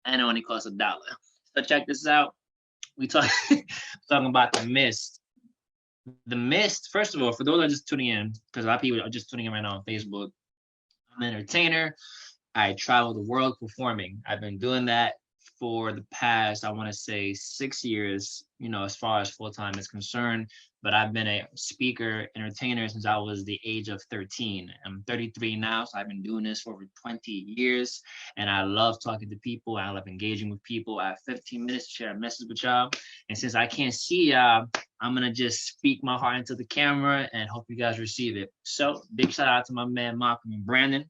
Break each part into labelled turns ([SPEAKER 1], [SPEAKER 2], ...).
[SPEAKER 1] and it only costs $1. So check this out. We talk talking about the mist. The mist, first of all, for those that are just tuning in, because a lot of people are just tuning in right now on Facebook, I'm an entertainer. I travel the world performing. I've been doing that for the past, I want to say 6 years, as far as full time is concerned. But I've been a speaker, entertainer since I was the age of 13. I'm 33 now, so I've been doing this for over 20 years. And I love talking to people. I love engaging with people. I have 15 minutes to share a message with y'all. And since I can't see y'all, I'm going to just speak my heart into the camera and hope you guys receive it. So big shout out to my man, Malcolm and Brandon.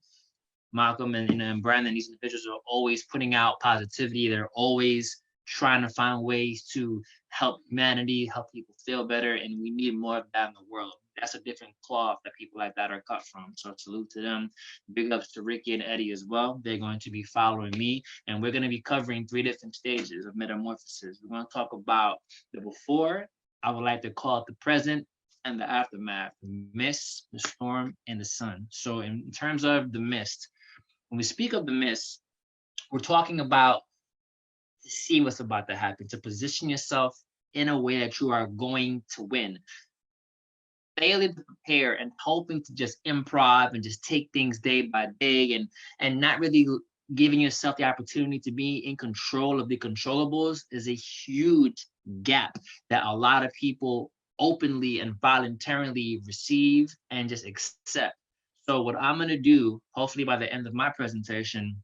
[SPEAKER 1] Malcolm and Brandon, these individuals are always putting out positivity. They're always trying to find ways to help humanity, help people feel better, and we need more of that in the world. That's a different cloth that people like that are cut from. So salute to them. Big ups to Ricky and Eddie as well. They're going to be following me, and we're going to be covering 3 different stages of metamorphosis. We're going to talk about the before. I would like to call it the present, and the aftermath, the mist, the storm, and the sun. So in terms of the mist, when we speak of the mist, we're talking about to see what's about to happen, to position yourself in a way that you are going to win. Failing to prepare and hoping to just improv and just take things day by day and not really giving yourself the opportunity to be in control of the controllables is a huge gap that a lot of people openly and voluntarily receive and just accept. So what I'm going to do, hopefully by the end of my presentation,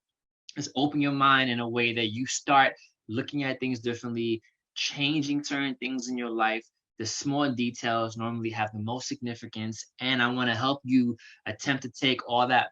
[SPEAKER 1] is open your mind in a way that you start looking at things differently, changing certain things in your life. The small details normally have the most significance. And I want to help you attempt to take all that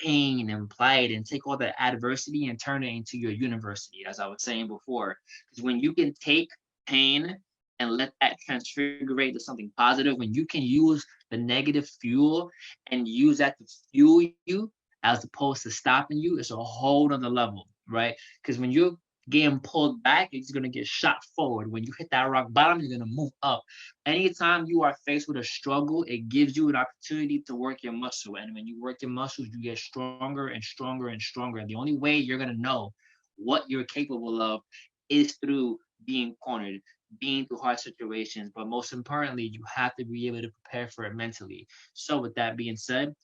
[SPEAKER 1] pain and plight and take all the adversity and turn it into your university, as I was saying before. Because when you can take pain and let that transfigurate to something positive, when you can use the negative fuel and use that to fuel you as opposed to stopping you, it's a whole nother level, right? Because when you're getting pulled back, it's going to get shot forward. When you hit that rock bottom, you're going to move up. Anytime you are faced with a struggle, it gives you an opportunity to work your muscle. And when you work your muscles, you get stronger and stronger and stronger. And the only way you're going to know what you're capable of is through being cornered, being through hard situations. But most importantly, you have to be able to prepare for it mentally. So with that being said,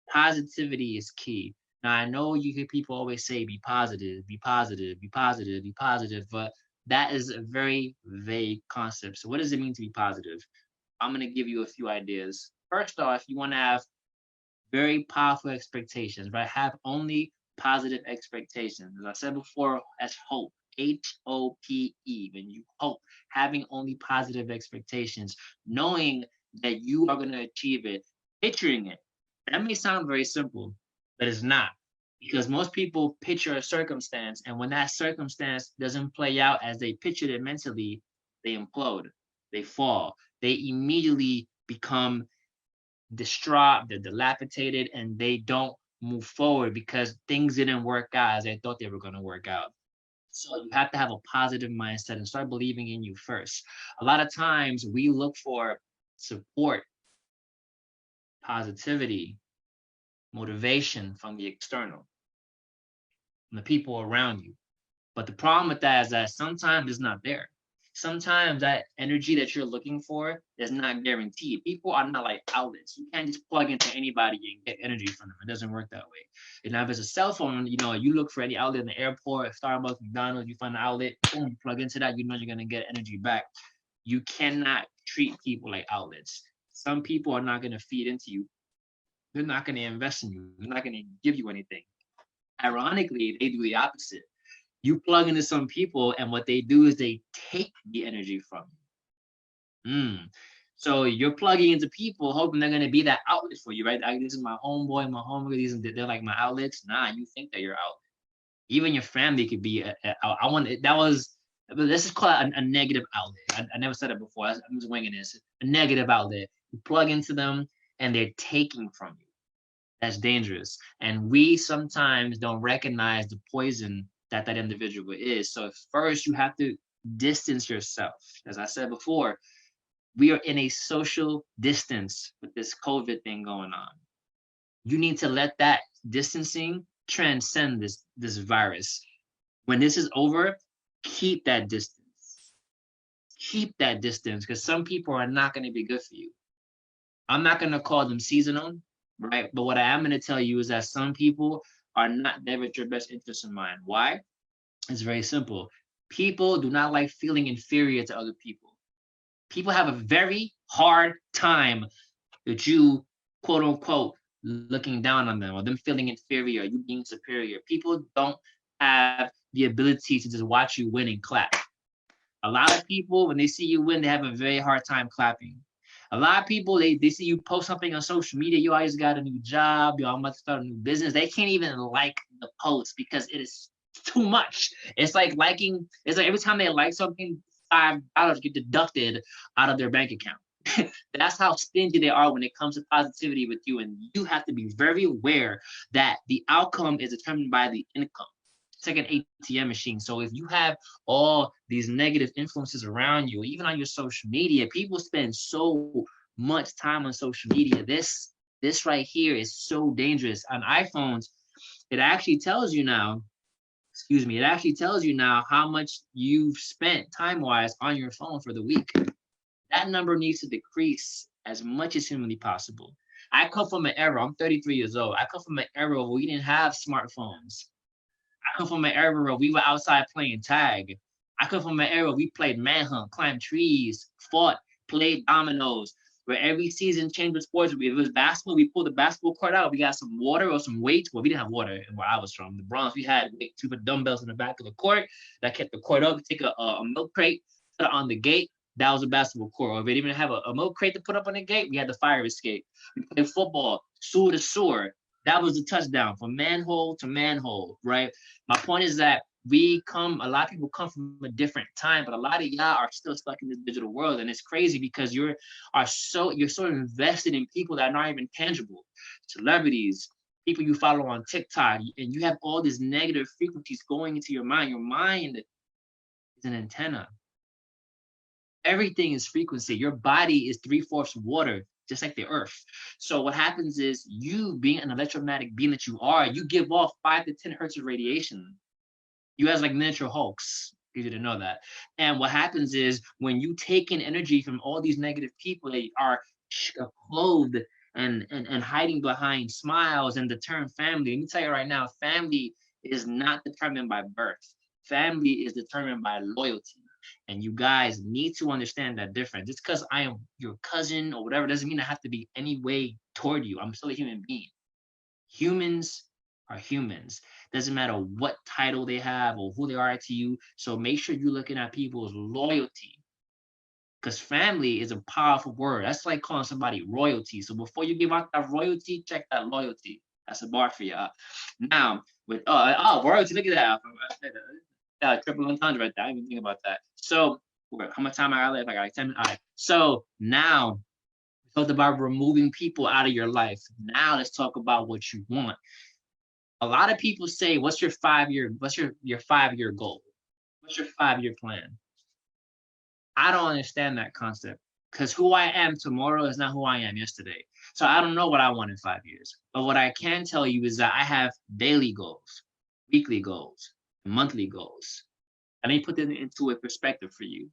[SPEAKER 1] positivity is key. Now, I know you hear people always say, be positive, be positive, be positive, be positive, but that is a very vague concept. So what does it mean to be positive? I'm going to give you a few ideas. First off, you want to have very powerful expectations, right? Have only positive expectations. As I said before, as hope, HOPE, when you hope, having only positive expectations, knowing that you are going to achieve it, picturing it. That may sound very simple, but it's not. Because most people picture a circumstance, and when that circumstance doesn't play out as they pictured it mentally, they implode, they fall, they immediately become distraught, they're dilapidated, and they don't move forward because things didn't work out as they thought they were going to work out. So you have to have a positive mindset and start believing in you first. A lot of times we look for support, positivity, motivation from the external, from the people around you. But the problem with that is that sometimes it's not there. Sometimes that energy that you're looking for is not guaranteed. People are not like outlets. You can't just plug into anybody and get energy from them. It doesn't work that way. And now if it's a cell phone, you look for any outlet in the airport, Starbucks, McDonald's, you find an outlet, boom, you plug into that, you know you're gonna get energy back. You cannot treat people like outlets. Some people are not gonna feed into you. They're not gonna invest in you. They're not gonna give you anything. Ironically, they do the opposite. You plug into some people, and what they do is they take the energy from you. So you're plugging into people, hoping they're gonna be that outlet for you, right? This is my homeboy, my homegirl. They're like my outlets. Nah, you think that you're outlet. Even your family could be. This is called a negative outlet. I never said it before. I'm just winging this. A negative outlet. You plug into them, and they're taking from you. That's dangerous. And we sometimes don't recognize the poison that individual is. So first you have to distance yourself. As I said before, we are in a social distance with this COVID thing going on. You need to let that distancing transcend this virus. When this is over, keep that distance. Keep that distance, because some people are not going to be good for you. I'm not going to call them seasonal, right? But what I am going to tell you is that some people are not there with your best interest in mind. Why? It's very simple. People do not like feeling inferior to other people. People have a very hard time with you, quote unquote, looking down on them or them feeling inferior, you being superior. People don't have the ability to just watch you win and clap. A lot of people, when they see you win, they have a very hard time clapping. A lot of people, they see you post something on social media, you always got a new job, yo, I'm about to start a new business. They can't even like the post because it is too much. It's like liking, it's like every time they like something, $5 get deducted out of their bank account. That's how stingy they are when it comes to positivity with you. And you have to be very aware that the outcome is determined by the income. It's like an ATM machine. So if you have all these negative influences around you, even on your social media, people spend so much time on social media. This right here is so dangerous. On iPhones, it actually tells you now, excuse me, it actually tells you now how much you've spent time-wise on your phone for the week. That number needs to decrease as much as humanly possible. I come from an era, I'm 33 years old. I come from an era where we didn't have smartphones. I come from an era where we were outside playing tag. I come from an era where we played manhunt, climbed trees, fought, played dominoes, where every season changed with sports. If it was basketball, we pulled the basketball court out. We got some water or some weights. Well, we didn't have water where I was from. The Bronx, we had two dumbbells in the back of the court that kept the court up. Take a milk crate, put it on the gate. That was a basketball court. Or if they didn't even have a milk crate to put up on the gate, we had the fire escape. We played football, sewer to sewer. That was the touchdown from manhole to manhole, right? My point is that a lot of people come from a different time, but a lot of y'all are still stuck in this digital world. And it's crazy because you're so invested in people that are not even tangible. Celebrities, people you follow on TikTok, and you have all these negative frequencies going into your mind. Your mind is an antenna. Everything is frequency. Your body is 3/4 water, just like the earth. So what happens is, you being an electromagnetic being that you are, you give off 5 to 10 hertz of radiation. You guys like miniature Hulks. You didn't know that. And what happens is, when you take in energy from all these negative people that are clothed and hiding behind smiles and the term family, let me tell you right now, family is not determined by birth. Family is determined by loyalty. And you guys need to understand that difference. Just because I am your cousin or whatever doesn't mean I have to be any way toward you. I'm still a human being. Humans are humans. Doesn't matter what title they have or who they are to you. So make sure you're looking at people's loyalty. Because family is a powerful word. That's like calling somebody royalty. So before you give out that royalty, check that loyalty. That's a bar for you. Now, with royalty, look at that. Triple entendre right there. I didn't even think about that. So, how much time I got left? I got like 10 minutes. All right. So now we talked about removing people out of your life. Now let's talk about what you want. A lot of people say, what's your 5-year goal? What's your 5-year plan? I don't understand that concept, because who I am tomorrow is not who I am yesterday. So I don't know what I want in 5 years. But what I can tell you is that I have daily goals, weekly goals, monthly goals. Let me put them into a perspective for you.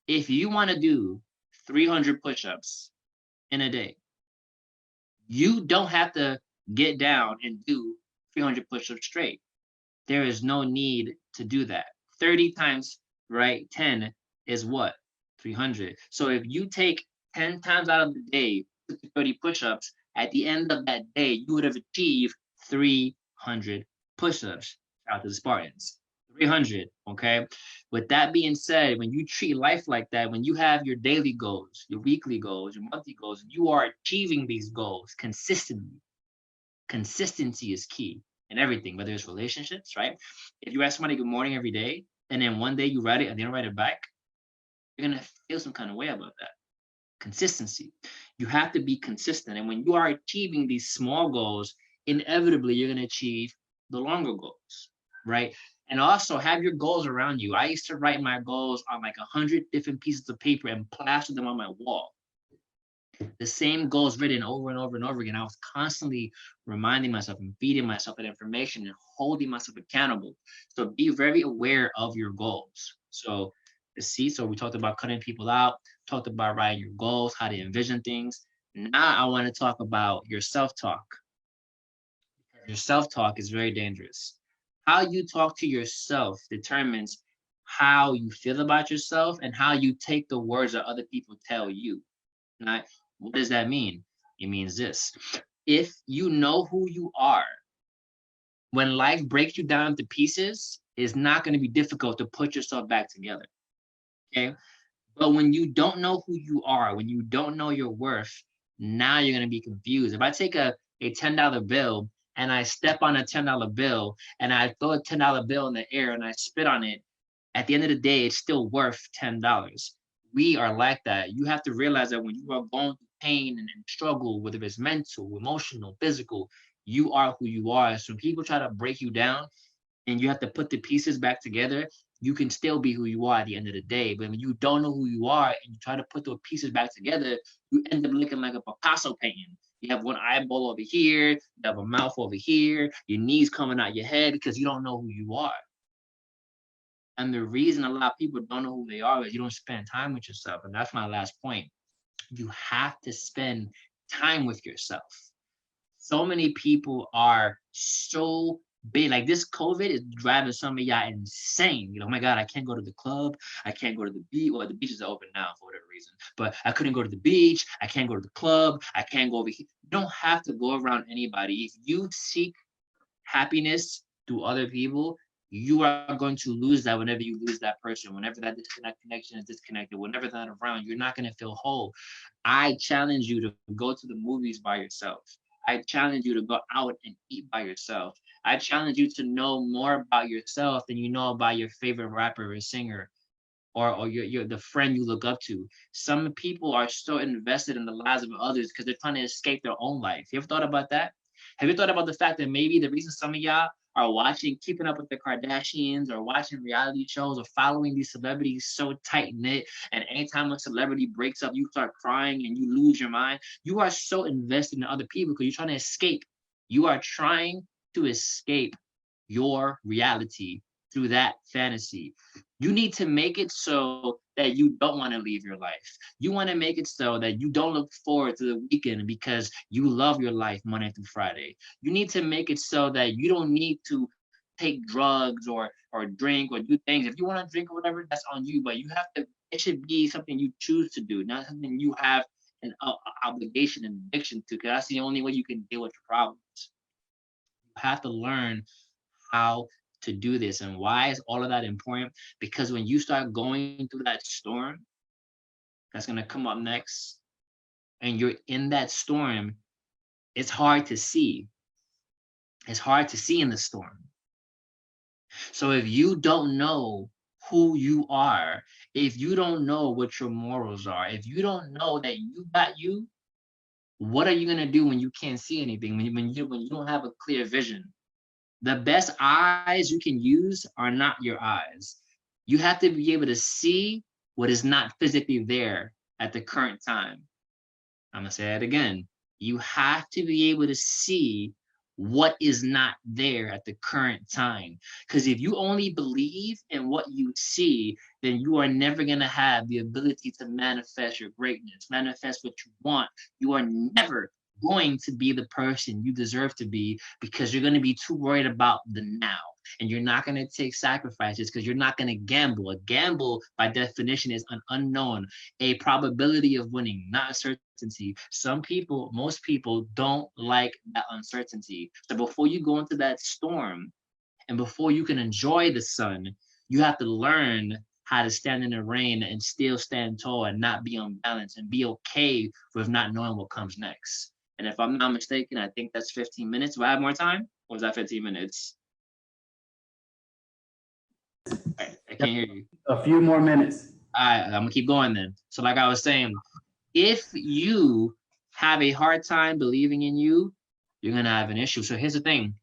[SPEAKER 1] If you want to do 300 push-ups in a day, you don't have to get down and do 300 push-ups straight. There is no need to do that. 30 times, right, 10 is what? 300. So if you take 10 times out of the day, 30 push-ups, at the end of that day, you would have achieved 300 push-ups. Shout out to the Spartans. 300, okay? With that being said, when you treat life like that, when you have your daily goals, your weekly goals, your monthly goals, you are achieving these goals consistently. Consistency is key in everything, whether it's relationships, right? If you ask somebody good morning every day, and then one day you write it and they don't write it back, you're gonna feel some kind of way about that. Consistency. You have to be consistent. And when you are achieving these small goals, inevitably you're gonna achieve the longer goals, right? And also have your goals around you. I used to write my goals on like 100 different pieces of paper and plaster them on my wall. The same goals written over and over and over again. I was constantly reminding myself and feeding myself that information and holding myself accountable. So be very aware of your goals. So so we talked about cutting people out, talked about writing your goals, how to envision things. Now I want to talk about your self-talk. Your self-talk is very dangerous. How you talk to yourself determines how you feel about yourself and how you take the words that other people tell you. Right? What does that mean? It means this. If you know who you are, when life breaks you down to pieces, it's not going to be difficult to put yourself back together. Okay. But when you don't know who you are, when you don't know your worth, now you're going to be confused. If I take a $10 bill and I step on a $10 bill and I throw a $10 bill in the air and I spit on it, at the end of the day, it's still worth $10. We are like that. You have to realize that when you are going through pain and struggle, whether it's mental, emotional, physical, you are who you are. So people try to break you down and you have to put the pieces back together. You can still be who you are at the end of the day. But when you don't know who you are and you try to put those pieces back together, you end up looking like a Picasso painting. You have one eyeball over here, you have a mouth over here, your knees coming out your head because you don't know who you are. And the reason a lot of people don't know who they are is you don't spend time with yourself. And that's my last point. You have to spend time with yourself. So many people are so big. Like this COVID is driving some of y'all insane. Oh my God, I can't go to the club. I can't go to the beach. Well, the beaches are open now for whatever reason. But I couldn't go to the beach. I can't go to the club. I can't go over here. You don't have to go around anybody. If you seek happiness through other people, you are going to lose that whenever you lose that person, whenever that connection is disconnected, whenever that around, you're not going to feel whole. I challenge you to go to the movies by yourself. I challenge you to go out and eat by yourself. I challenge you to know more about yourself than you know about your favorite rapper or singer or your the friend you look up to. Some people are so invested in the lives of others because they're trying to escape their own life. You ever thought about that? Have you thought about the fact that maybe the reason some of y'all are watching Keeping Up with the Kardashians or watching reality shows or following these celebrities so tight knit, and anytime a celebrity breaks up, you start crying and you lose your mind? You are so invested in other people because you're trying to escape. You are trying to escape your reality through that fantasy. You need to make it so that you don't want to leave your life. You want to make it so that you don't look forward to the weekend because you love your life Monday through Friday. You need to make it so that you don't need to take drugs or drink or do things. If you want to drink or whatever, that's on you. But you have to. It should be something you choose to do, not something you have an obligation and addiction to. Because that's the only way you can deal with your problems. You have to learn how to do this. And why is all of that important? Because when you start going through that storm that's going to come up next, and you're in that storm, it's hard to see. It's hard to see in the storm. So if you don't know who you are, if you don't know what your morals are, if you don't know that you got you, what are you going to do when you can't see anything, when you don't have a clear vision? The best eyes you can use are not your eyes. You have to be able to see what is not physically there at the current time. I'm going to say it again. You have to be able to see what is not there at the current time. Because if you only believe in what you see, then you are never going to have the ability to manifest your greatness, manifest what you want. You are never going to be the person you deserve to be because you're going to be too worried about the now. And you're not going to take sacrifices because you're not going to gamble. A gamble, by definition, is an unknown, a probability of winning, not a certainty. Some people, most people, don't like that uncertainty. So before you go into that storm and before you can enjoy the sun, you have to learn how to stand in the rain and still stand tall and not be unbalanced and be okay with not knowing what comes next. And if I'm not mistaken, I think that's 15 minutes. Do I have more time? Or was that 15 minutes? Right, I can't hear you.
[SPEAKER 2] A few more minutes.
[SPEAKER 1] All right, I'm gonna keep going then. So like I was saying, if you have a hard time believing in you, you're gonna have an issue. So here's the thing.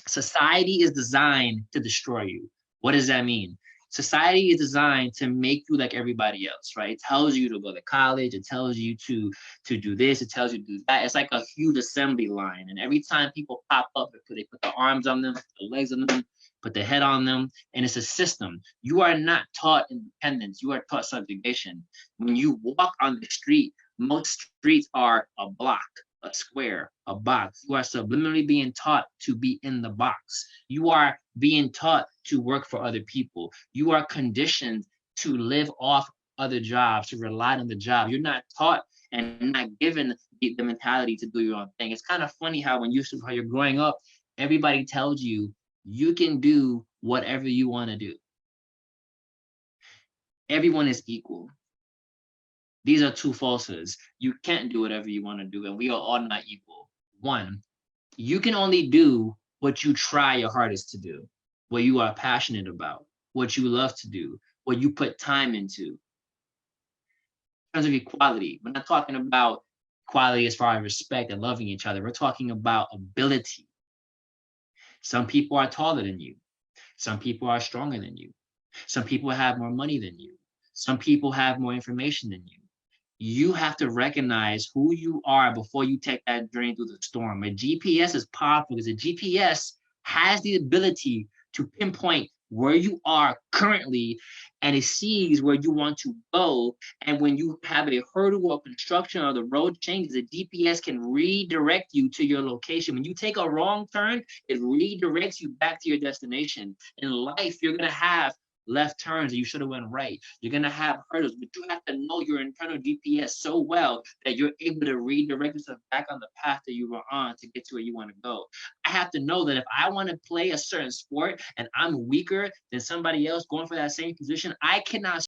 [SPEAKER 1] Society is designed to destroy you. What does that mean? Society is designed to make you like everybody else, right? It tells you to go to college. It tells you to do this. It tells you to do that. It's like a huge assembly line. And every time people pop up, they put the arms on them, the legs on them, put the head on them, and it's a system. You are not taught independence. You are taught subjugation. When you walk on the street, most streets are a block, a square, a box. You are subliminally being taught to be in the box. You are being taught to work for other people. You are conditioned to live off other jobs, to rely on the job. You're not taught and not given the mentality to do your own thing. It's kind of funny how how you're growing up, everybody tells you you can do whatever you want to do. Everyone is equal. These are two falsehoods. You can't do whatever you want to do, and we are all not equal. One, you can only do what you try your hardest to do, what you are passionate about, what you love to do, what you put time into. In terms of equality, we're not talking about equality as far as respect and loving each other. We're talking about ability. Some people are taller than you. Some people are stronger than you. Some people have more money than you. Some people have more information than you. You have to recognize who you are before you take that journey through the storm. A GPS is powerful because a GPS has the ability to pinpoint where you are currently, and it sees where you want to go. And when you have a hurdle or construction or the road changes, the GPS can redirect you to your location. When you take a wrong turn, it redirects you back to your destination. In life, you're going to have left turns and you should have went right. You're gonna have hurdles, but you have to know your internal GPS so well that you're able to redirect yourself back on the path that you were on to get to where you want to go. I have to know that if I want to play a certain sport and I'm weaker than somebody else going for that same position, I cannot